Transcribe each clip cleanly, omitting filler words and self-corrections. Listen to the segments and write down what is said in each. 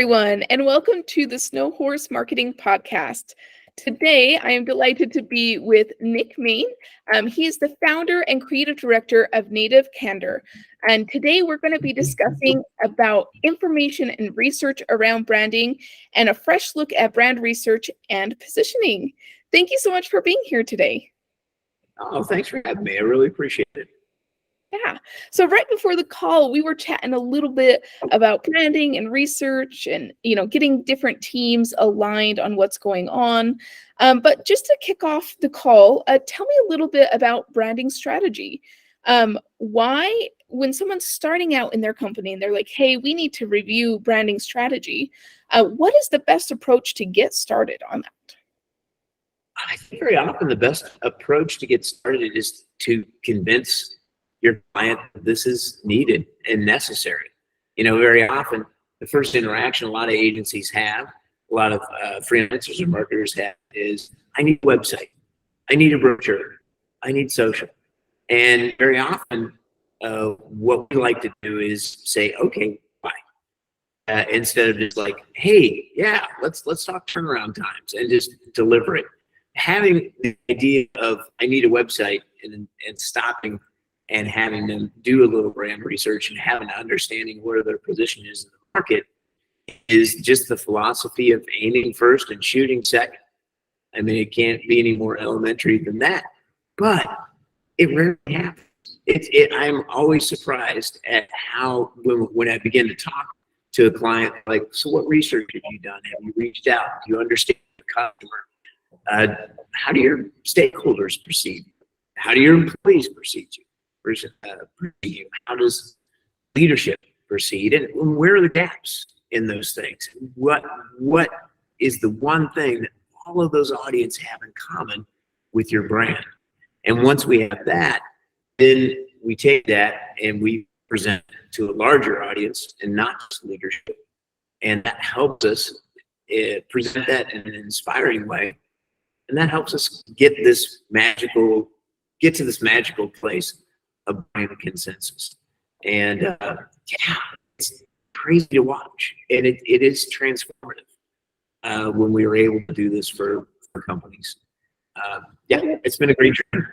everyone, and welcome to the Snow Horse Marketing Podcast. Today, I am delighted to be with Nick Main. He is the founder and creative director of Native Candor. And today, we're going to be discussing about information and research around branding and a fresh look at brand research and positioning. Thank you so much for being here today. Oh, thanks for having me. I really appreciate it. Yeah. So right before the call, we were chatting a little bit about branding and research and, getting different teams aligned on what's going on. But just to kick off the call, tell me a little bit about branding strategy. Why, when someone's starting out in their company and they're like, hey, we need to review branding strategy, what is the best approach to get started on that? I think very often the best approach to get started is to convince your client that this is needed and necessary. Very often the first interaction a lot of agencies have, a lot of freelancers and marketers have is, I need a website, I need a brochure, I need social. And very often what we like to do is say, okay, bye. Instead of just like, hey, yeah, let's talk turnaround times and just deliver it. Having the idea of I need a website and stopping and having them do a little brand research and having an understanding where their position is in the market is just the philosophy of aiming first and shooting second. I mean, it can't be any more elementary than that, but it rarely happens. I'm always surprised at how when I begin to talk to a client, like, so what research have you done? Have you reached out? Do you understand the customer? How do your stakeholders perceive you? How do your employees perceive you? How does leadership proceed, and where are the gaps in those things? What is the one thing that all of those audience have in common with your brand? And once we have that, then we take that and we present it to a larger audience and not just leadership, and that helps us present that in an inspiring way, and that helps us get to this magical place of brand consensus. And it's crazy to watch, and it is transformative when we were able to do this for companies. It's been a great journey.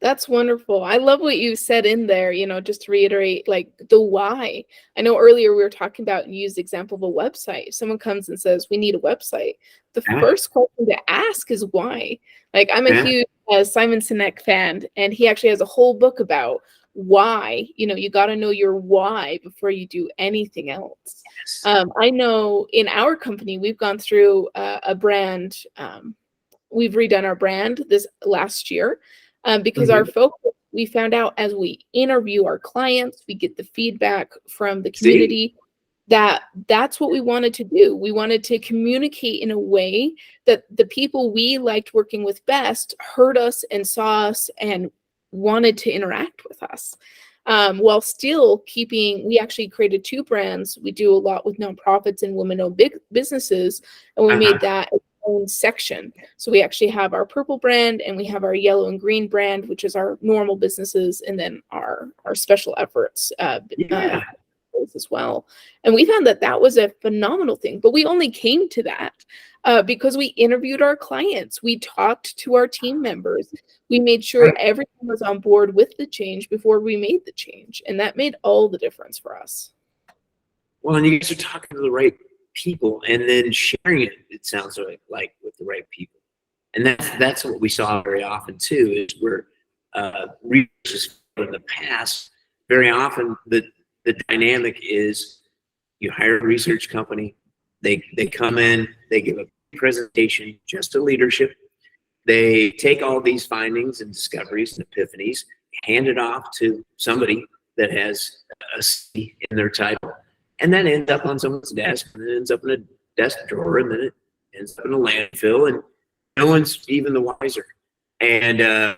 That's wonderful. I love what you said in there, just to reiterate, like the why. I know earlier we were talking about, you used the example of a website. If someone comes and says, we need a website, the first question to ask is why. Like, I'm a huge Simon Sinek fan, and he actually has a whole book about why. You got to know your why before you do anything else. Yes. I know in our company, we've gone through a brand. We've redone our brand this last year. Because our focus, we found out as we interview our clients, we get the feedback from the community that's what we wanted to do. We wanted to communicate in a way that the people we liked working with best heard us and saw us and wanted to interact with us. While still we actually created two brands. We do a lot with nonprofits and women-owned big businesses, and we made that own section. So we actually have our purple brand and we have our yellow and green brand, which is our normal businesses, and then our special efforts as well. And we found that was a phenomenal thing, but we only came to that because we interviewed our clients, we talked to our team members, we made sure everyone was on board with the change before we made the change, and that made all the difference for us. Well, and you guys are talking to the right people and then sharing it sounds like with the right people, and that's what we saw very often too, is where researchers in the past, very often the dynamic is you hire a research company, they come in, they give a presentation just to leadership, they take all these findings and discoveries and epiphanies, hand it off to somebody that has a C in their title. And that ends up on someone's desk, and it ends up in a desk drawer, and then it ends up in a landfill, and no one's even the wiser. And or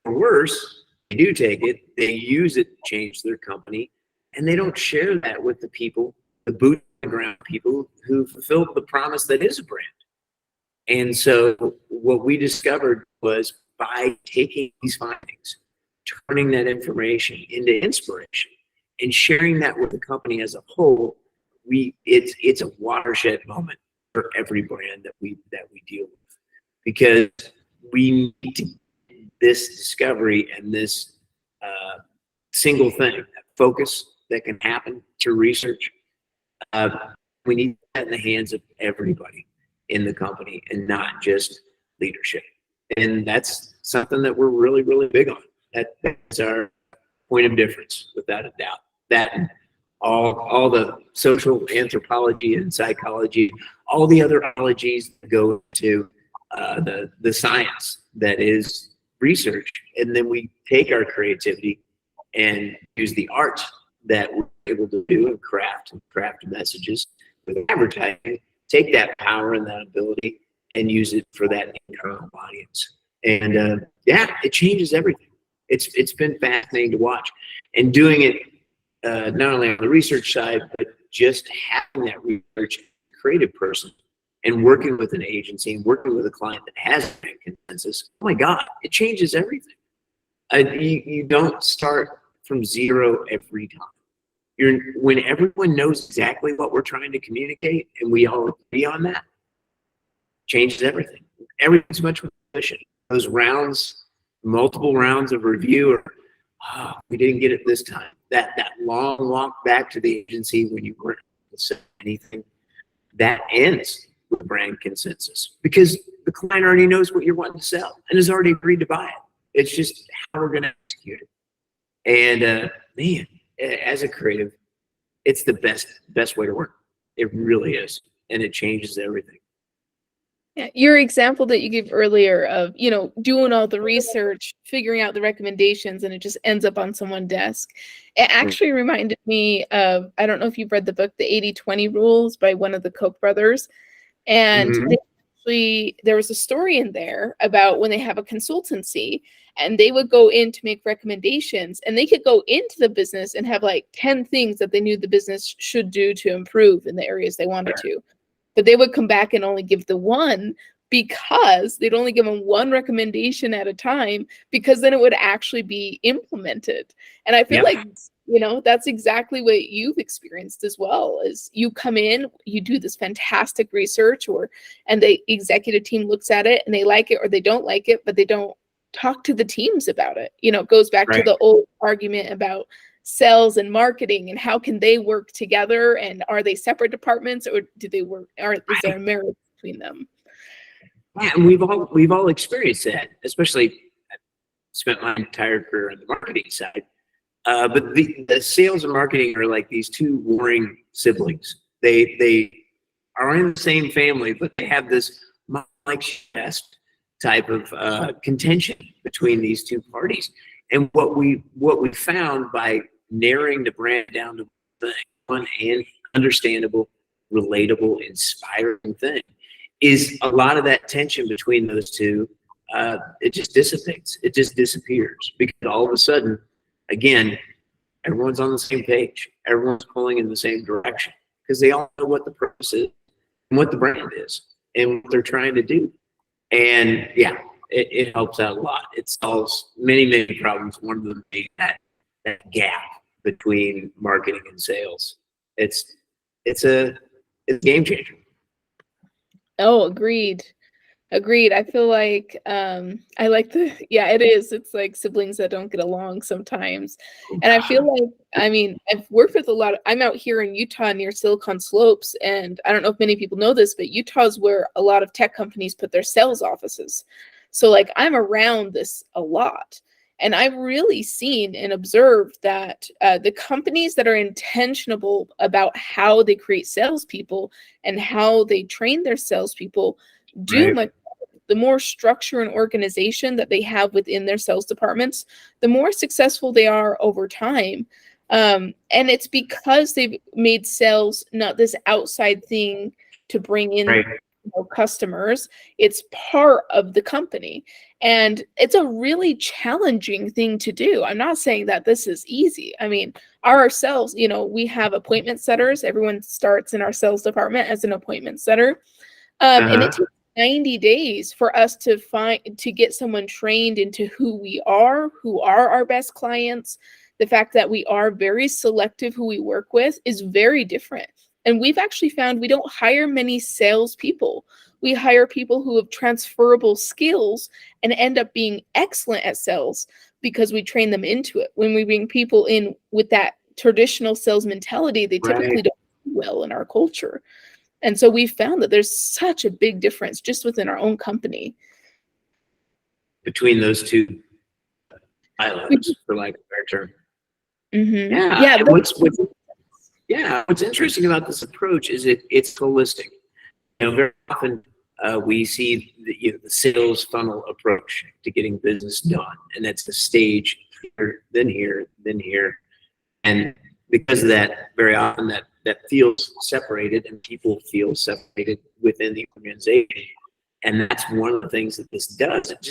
worse, they do take it, they use it to change their company, and they don't share that with the people, the boot on the ground people who fulfilled the promise that is a brand. And so what we discovered was, by taking these findings, turning that information into inspiration, and sharing that with the company as a whole, it's a watershed moment for every brand that we deal with, because we need to get this discovery and this single thing, that focus that can happen through research. Uh, we need that in the hands of everybody in the company and not just leadership. And that's something that we're really, really big on. That's our point of difference, without a doubt. That and all the social anthropology and psychology, all the other ologies that go into the science that is research, and then we take our creativity and use the art that we're able to do and craft messages with advertising, take that power and that ability and use it for that internal audience. And yeah, it changes everything. It's been fascinating to watch, and doing it not only on the research side, but just having that research creative person and working with an agency and working with a client that has that consensus. Oh my God, it changes everything. You don't start from zero every time. When everyone knows exactly what we're trying to communicate and we all agree on that, changes everything. Everything's much more efficient. Those rounds, multiple rounds of review, or we didn't get it this time. That long walk back to the agency when you weren't able to say anything, that ends with brand consensus, because the client already knows what you're wanting to sell and has already agreed to buy it. It's just how we're going to execute it. And man, as a creative, it's the best way to work. It really is, and it changes everything. Yeah, your example that you gave earlier of, doing all the research, figuring out the recommendations, and it just ends up on someone's desk. It actually reminded me of, I don't know if you've read the book, The 80-20 Rules by one of the Koch brothers. And there was a story in there about when they have a consultancy and they would go in to make recommendations, and they could go into the business and have like 10 things that they knew the business should do to improve in the areas they wanted to. But they would come back and only give the one, because they'd only give them one recommendation at a time, because then it would actually be implemented. And I feel like, that's exactly what you've experienced as well. Is you come in, you do this fantastic research, and the executive team looks at it and they like it or they don't like it, but they don't talk to the teams about it. It goes back to the old argument about sales and marketing and how can they work together, and are they separate departments, or do they work, or is there a marriage between them? Yeah, and we've all experienced that, especially I spent my entire career on the marketing side. But the sales and marketing are like these two warring siblings. They are in the same family, but they have this like chest type of contention between these two parties. And what we found by narrowing the brand down to one and understandable, relatable, inspiring thing is a lot of that tension between those two. It just dissipates. It just disappears, because all of a sudden, again, everyone's on the same page. Everyone's pulling in the same direction, because they all know what the purpose is and what the brand is and what they're trying to do. And yeah, it helps out a lot. It solves many, many problems. One of them being that gap between marketing and sales. It's a game changer. Oh, agreed. I feel like I like it is. It's like siblings that don't get along sometimes. And I feel like, I've worked with I'm out here in Utah near Silicon Slopes, and I don't know if many people know this, but Utah's where a lot of tech companies put their sales offices. So like I'm around this a lot. And I've really seen and observed that the companies that are intentional about how they create salespeople and how they train their salespeople do much. The more structure and organization that they have within their sales departments, the more successful they are over time. And it's because they've made sales not this outside thing to bring in customers. It's part of the company. And it's a really challenging thing to do. I'm not saying that this is easy. Ourselves, we have appointment setters. Everyone starts in our sales department as an appointment setter. And it takes 90 days for us to get someone trained into who are our best clients. The fact that we are very selective who we work with is very different. And we've actually found we don't hire many salespeople. We hire people who have transferable skills and end up being excellent at sales because we train them into it. When we bring people in with that traditional sales mentality, they Right. typically don't do well in our culture. And so we found that there's such a big difference just within our own company. Between those two islands, for lack of a better term. Mm-hmm. Yeah. Yeah, And what's interesting about this approach is it's holistic. Very often we see the sales funnel approach to getting business done, and that's the stage here, then here, then here, and because of that, very often that feels separated, and people feel separated within the organization, and that's one of the things that this does. It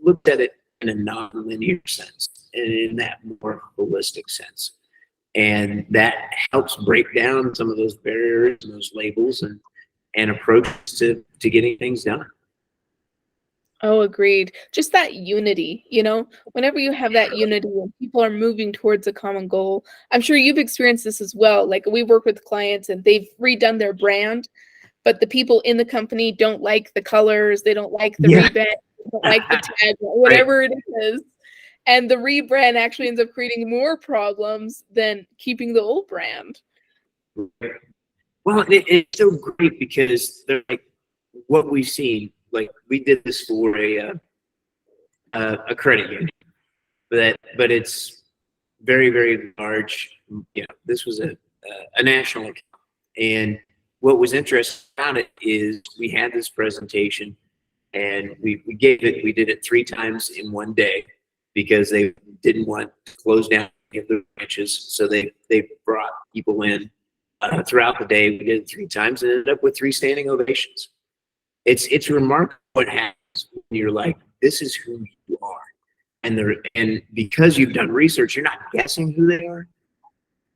looks at it in a non-linear sense and in that more holistic sense, and that helps break down some of those barriers and those labels and approaches to getting things done. oh, agreed. Just that unity, whenever you have that unity and people are moving towards a common goal. I'm sure you've experienced this as well. Like we work with clients and they've redone their brand, but the people in the company don't like the colors, they don't like the Yeah. rebrand, they don't like the tag, Right. whatever it is. And the rebrand actually ends up creating more problems than keeping the old brand. Well, it's so great because they're like what we've seen. Like we did this for a credit union, but it's very very large. This was a national account, and what was interesting about it is we had this presentation, and we gave it. We did it 3 times in one day because they didn't want to close down the branches, so they brought people in throughout the day. We did it 3 times and ended up with 3 standing ovations. It's remarkable what happens when you're like, this is who you are, and because you've done research, you're not guessing who they are,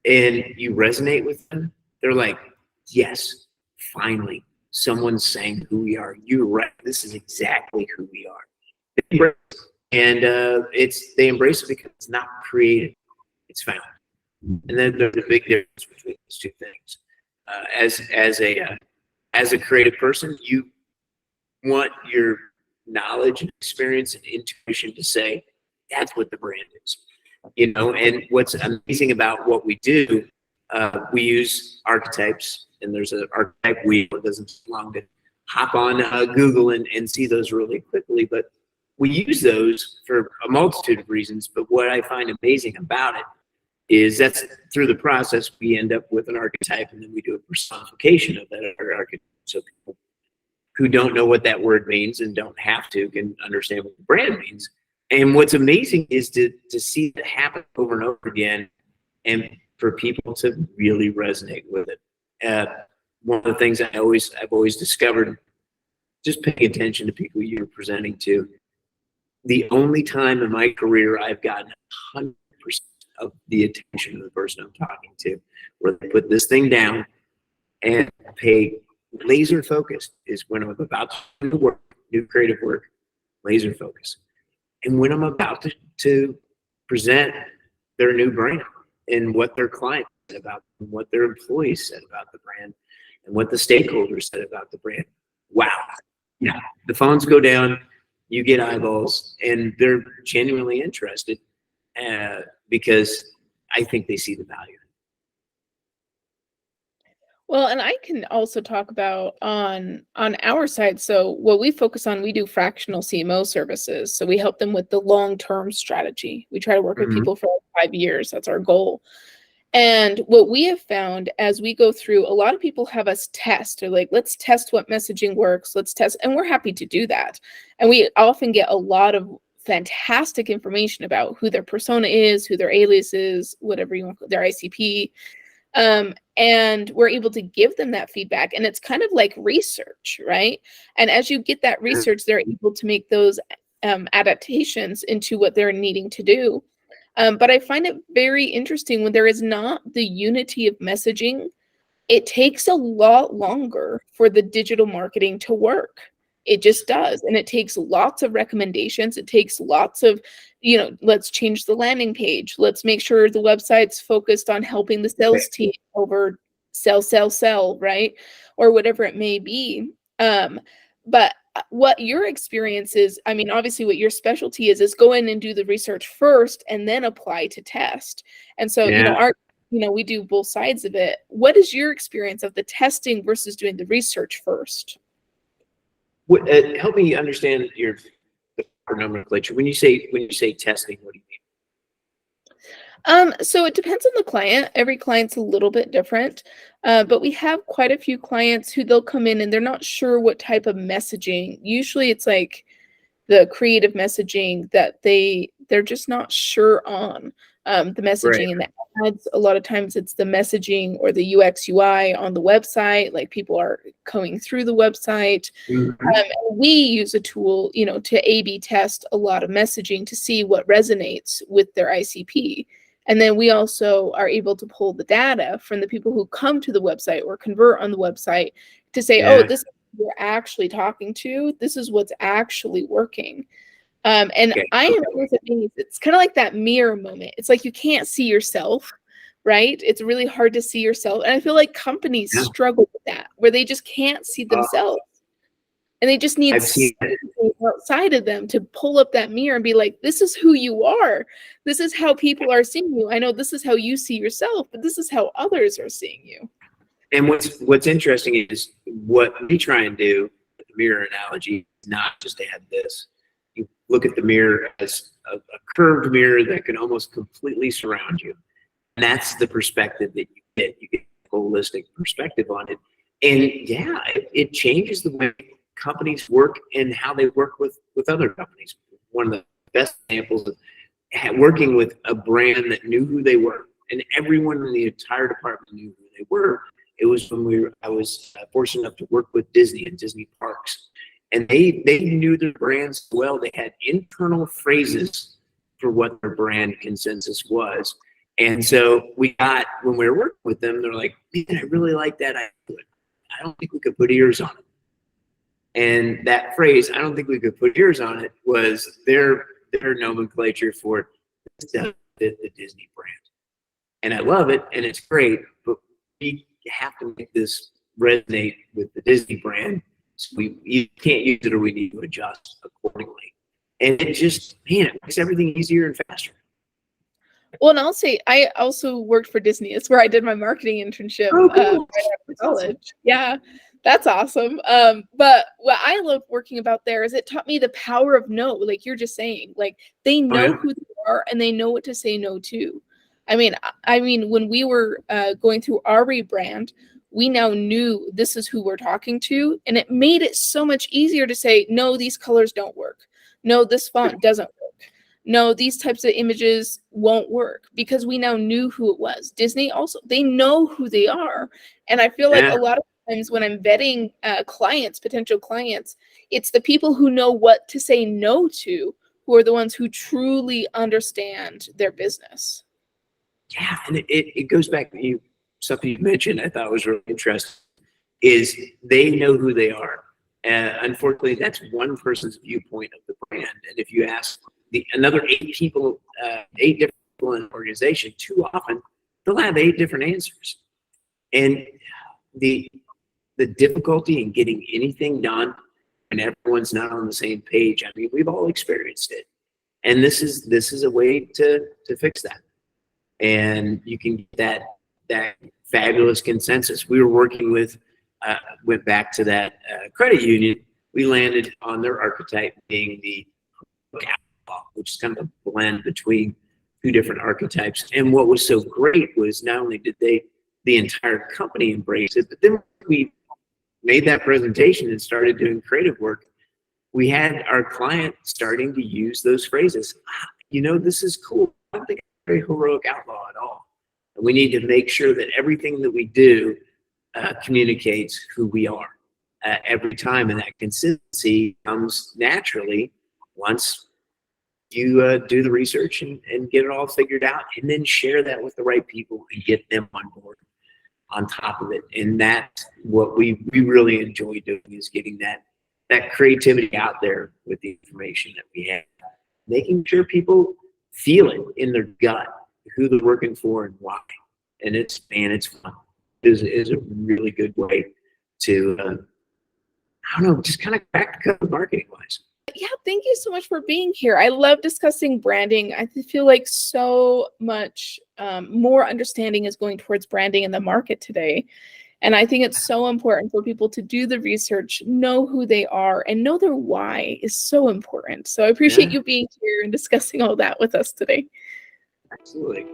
and you resonate with them. They're like, yes, finally, someone's saying who we are. You're right. This is exactly who we are, and they embrace it because it's not created, it's found. And then there's a big difference between those two things. As a creative person, you want your knowledge and experience and intuition to say that's what the brand is. And what's amazing about what we do, we use archetypes, and there's an archetype wheel. It doesn't take long to hop on Google and see those really quickly, but we use those for a multitude of reasons. But what I find amazing about it is that's through the process we end up with an archetype, and then we do a personification of that archetype, so people who don't know what that word means and don't have to can understand what the brand means. And what's amazing is to see it happen over and over again, and for people to really resonate with it. One of the things I've always discovered, just paying attention to people you're presenting to, the only time in my career I've gotten 100% of the attention of the person I'm talking to, where they put this thing down and pay laser focused, is when I'm about to do work, new creative work, laser focus. And when I'm about to present their new brand and what their clients said about them, what their employees said about the brand, and what the stakeholders said about the brand. Wow. Yeah. The phones go down, you get eyeballs, and they're genuinely interested because I think they see the value. Well, and I can also talk about on our side. So what we focus on, we do fractional CMO services. So we help them with the long-term strategy. We try to work with Mhm. people for like 5 years. That's our goal. And what we have found as we go through, a lot of people have us test. They're like, let's test what messaging works. Let's test. And we're happy to do that. And we often get a lot of fantastic information about who their persona is, who their alias is, whatever you want, their ICP. And we're able to give them that feedback. And it's kind of like research, right? And as you get that research, they're able to make those adaptations into what they're needing to do. But I find it very interesting when there is not the unity of messaging, it takes a lot longer for the digital marketing to work. It just does. And it takes lots of recommendations. It takes lots of, let's change the landing page. Let's make sure the website's focused on helping the sales team over sell, sell, sell, right? Or whatever it may be. But what your experience is, I mean, obviously what your specialty is go in and do the research first and then apply to test. And so, Yeah. we do both sides of it. What is your experience of the testing versus doing the research first? Help me understand your nomenclature. When you say testing, what do you mean? So it depends on the client. Every client's a little bit different. But we have quite a few clients who they'll come in and they're not sure what type of messaging. Usually it's like the creative messaging that they're just not sure on. The Right. messaging in the ads, a lot of times it's the messaging or the UX UI on the website, like people are going through the website. Mhm. And we use a tool, to A/B test a lot of messaging to see what resonates with their ICP. And then we also are able to pull the data from the people who come to the website or convert on the website to say, oh, Yeah. this is who you're actually talking to. This is what's actually working. And Okay. I am with things, it's kind of like that mirror moment. It's like you can't see yourself, right? It's really hard to see yourself. And I feel like companies Yeah. struggle with that, where they just can't see Uh, themselves. And they just need I've seen it. something outside of them to pull up that mirror and be like, this is who you are. This is how people are seeing you. I know this is how you see yourself, but this is how others are seeing you. And what's interesting is what we try and do with the mirror analogy is not just to have this. You look at the mirror as a curved mirror that can almost completely surround you. And that's the perspective that you get. You get a holistic perspective on it. And yeah, it changes the way companies work and how they work with other companies. One of the best examples of working with a brand that knew who they were, and everyone in the entire department knew who they were. It was when I was fortunate enough to work with Disney and Disney Parks, and they knew their brands well. They had internal phrases for what their brand consensus was. And so when we were working with them, they're like, man, I really like that. I don't think we could put ears on it. And that phrase, I don't think we could put ears on it, was their nomenclature for the Disney brand. And I love it, and it's great, but we have to make this resonate with the Disney brand. So you can't use it, or we need to adjust accordingly. And it just, man, it makes everything easier and faster. Well, and I'll say I also worked for Disney. It's where I did my marketing internship Oh, cool. right after That's college. awesome. Yeah, that's awesome. But what I love working about there is it taught me the power of no, like you're just saying. Like they Oh, know yeah. who they are and they know what to say no to. I mean, when we were going through our rebrand, we now knew this is who we're talking to, and it made it so much easier to say, no, these colors don't work. No, this font doesn't work. No, these types of images won't work because we now knew who it was. Disney also, they know who they are. And I feel like Yeah. a lot of times when I'm vetting clients, potential clients, it's the people who know what to say no to who are the ones who truly understand their business. Yeah, and it goes back to something you mentioned I thought was really interesting is they know who they are. Unfortunately, that's one person's viewpoint of the brand. And if you ask another 8 people, 8 different people in an organization, too often they'll have 8 different answers. And the the difficulty in getting anything done when everyone's not on the same page, I mean, we've all experienced it. And this is a way to fix that. And you can get that fabulous consensus. We were working with, went back to that credit union. We landed on their archetype being the outlaw, which is kind of a blend between 2 different archetypes. And what was so great was not only did the entire company embrace it, but then we made that presentation and started doing creative work. We had our client starting to use those phrases. This is cool. I don't think I'm a very heroic outlaw at all. And we need to make sure that everything that we do communicates who we are every time. And that consistency comes naturally once you do the research and get it all figured out, and then share that with the right people and get them on board on top of it. And that's what we really enjoy doing, is getting that creativity out there with the information that we have, making sure people feel it in their gut, who they're working for and why. And it's fun. is a really good way to, I don't know, just kind of crack the code marketing wise. Yeah, thank you so much for being here. I love discussing branding. I feel like so much more understanding is going towards branding in the market today. And I think it's so important for people to do the research, know who they are, and know their why is so important. So I appreciate Yeah, you being here and discussing all that with us today. absolutely.